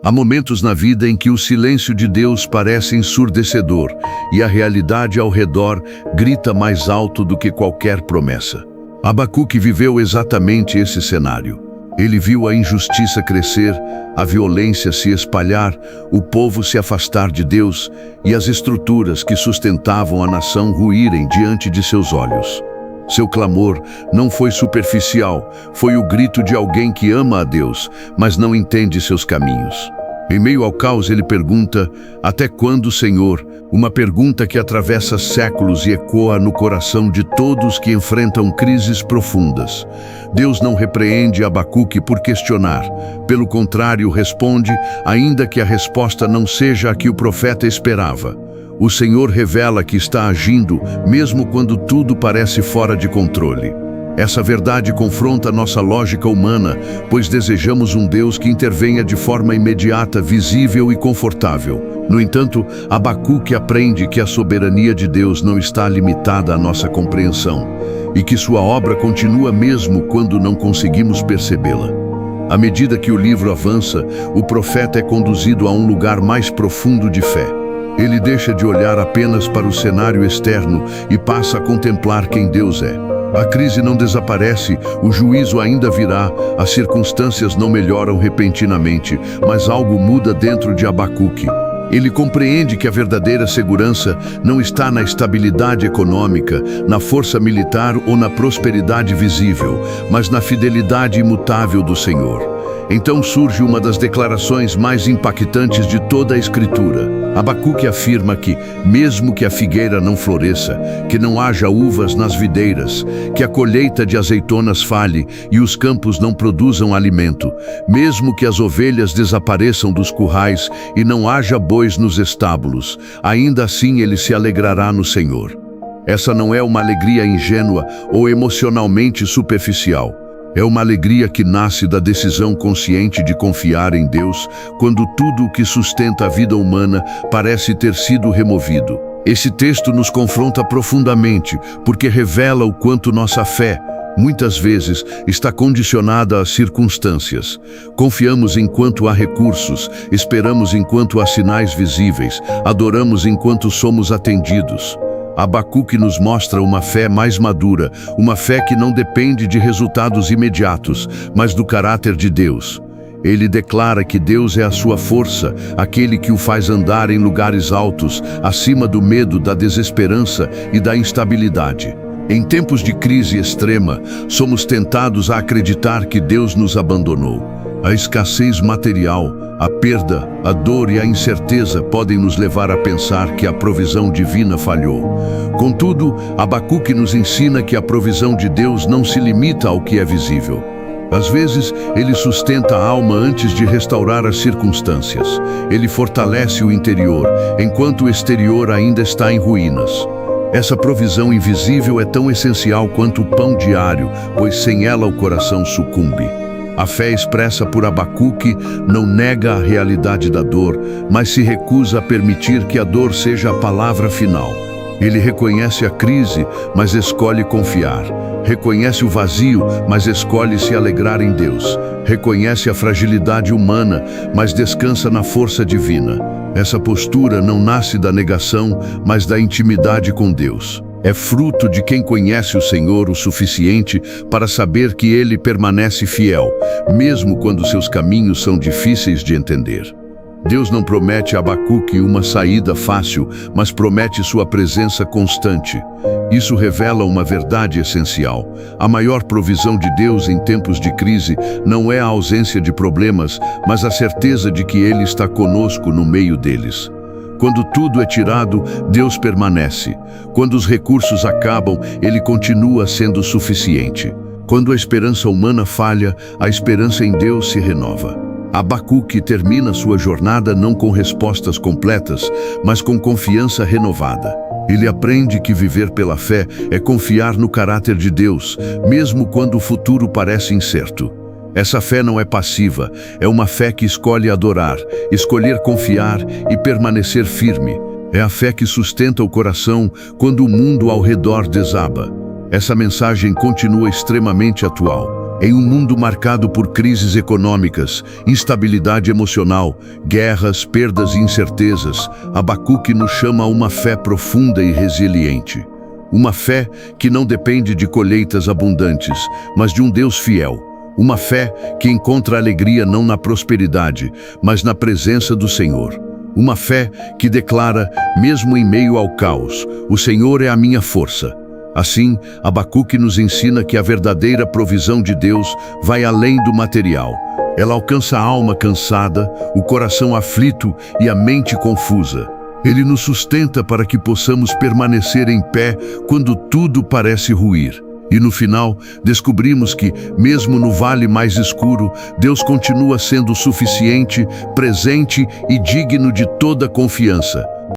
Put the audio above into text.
Há momentos na vida em que o silêncio de Deus parece ensurdecedor e a realidade ao redor grita mais alto do que qualquer promessa. Abacuque viveu exatamente esse cenário. Ele viu a injustiça crescer, a violência se espalhar, o povo se afastar de Deus e as estruturas que sustentavam a nação ruírem diante de seus olhos. Seu clamor não foi superficial, foi o grito de alguém que ama a Deus, mas não entende seus caminhos. Em meio ao caos ele pergunta: até quando, Senhor? Uma pergunta que atravessa séculos e ecoa no coração de todos que enfrentam crises profundas. Deus não repreende Abacuque por questionar. Pelo contrário, responde, ainda que a resposta não seja a que o profeta esperava. O Senhor revela que está agindo, mesmo quando tudo parece fora de controle. Essa verdade confronta nossa lógica humana, pois desejamos um Deus que intervenha de forma imediata, visível e confortável. No entanto, Abacuque aprende que a soberania de Deus não está limitada à nossa compreensão e que sua obra continua mesmo quando não conseguimos percebê-la. À medida que o livro avança, o profeta é conduzido a um lugar mais profundo de fé. Ele deixa de olhar apenas para o cenário externo e passa a contemplar quem Deus é. A crise não desaparece, o juízo ainda virá, as circunstâncias não melhoram repentinamente, mas algo muda dentro de Abacuque. Ele compreende que a verdadeira segurança não está na estabilidade econômica, na força militar ou na prosperidade visível, mas na fidelidade imutável do Senhor. Então surge uma das declarações mais impactantes de toda a Escritura. Abacuque afirma que, mesmo que a figueira não floresça, que não haja uvas nas videiras, que a colheita de azeitonas falhe e os campos não produzam alimento, mesmo que as ovelhas desapareçam dos currais e não haja bois nos estábulos, ainda assim ele se alegrará no Senhor. Essa não é uma alegria ingênua ou emocionalmente superficial. É uma alegria que nasce da decisão consciente de confiar em Deus quando tudo o que sustenta a vida humana parece ter sido removido. Esse texto nos confronta profundamente porque revela o quanto nossa fé, muitas vezes, está condicionada às circunstâncias. Confiamos enquanto há recursos, esperamos enquanto há sinais visíveis, adoramos enquanto somos atendidos. Abacuque nos mostra uma fé mais madura, uma fé que não depende de resultados imediatos, mas do caráter de Deus. Ele declara que Deus é a sua força, aquele que o faz andar em lugares altos, acima do medo, da desesperança e da instabilidade. Em tempos de crise extrema, somos tentados a acreditar que Deus nos abandonou. A escassez material, a perda, a dor e a incerteza podem nos levar a pensar que a provisão divina falhou. Contudo, Abacuque nos ensina que a provisão de Deus não se limita ao que é visível. Às vezes, ele sustenta a alma antes de restaurar as circunstâncias. Ele fortalece o interior, enquanto o exterior ainda está em ruínas. Essa provisão invisível é tão essencial quanto o pão diário, pois sem ela o coração sucumbe. A fé expressa por Abacuque não nega a realidade da dor, mas se recusa a permitir que a dor seja a palavra final. Ele reconhece a crise, mas escolhe confiar. Reconhece o vazio, mas escolhe se alegrar em Deus. Reconhece a fragilidade humana, mas descansa na força divina. Essa postura não nasce da negação, mas da intimidade com Deus. É fruto de quem conhece o Senhor o suficiente para saber que Ele permanece fiel, mesmo quando seus caminhos são difíceis de entender. Deus não promete a Abacuque uma saída fácil, mas promete sua presença constante. Isso revela uma verdade essencial. A maior provisão de Deus em tempos de crise não é a ausência de problemas, mas a certeza de que Ele está conosco no meio deles. Quando tudo é tirado, Deus permanece. Quando os recursos acabam, Ele continua sendo suficiente. Quando a esperança humana falha, a esperança em Deus se renova. Abacuque termina sua jornada não com respostas completas, mas com confiança renovada. Ele aprende que viver pela fé é confiar no caráter de Deus, mesmo quando o futuro parece incerto. Essa fé não é passiva, é uma fé que escolhe adorar, escolher confiar e permanecer firme. É a fé que sustenta o coração quando o mundo ao redor desaba. Essa mensagem continua extremamente atual. Em um mundo marcado por crises econômicas, instabilidade emocional, guerras, perdas e incertezas, Abacuque nos chama a uma fé profunda e resiliente. Uma fé que não depende de colheitas abundantes, mas de um Deus fiel. Uma fé que encontra alegria não na prosperidade, mas na presença do Senhor. Uma fé que declara, mesmo em meio ao caos, o Senhor é a minha força. Assim, Abacuque nos ensina que a verdadeira provisão de Deus vai além do material. Ela alcança a alma cansada, o coração aflito e a mente confusa. Ele nos sustenta para que possamos permanecer em pé quando tudo parece ruir. E no final, descobrimos que, mesmo no vale mais escuro, Deus continua sendo suficiente, presente e digno de toda confiança.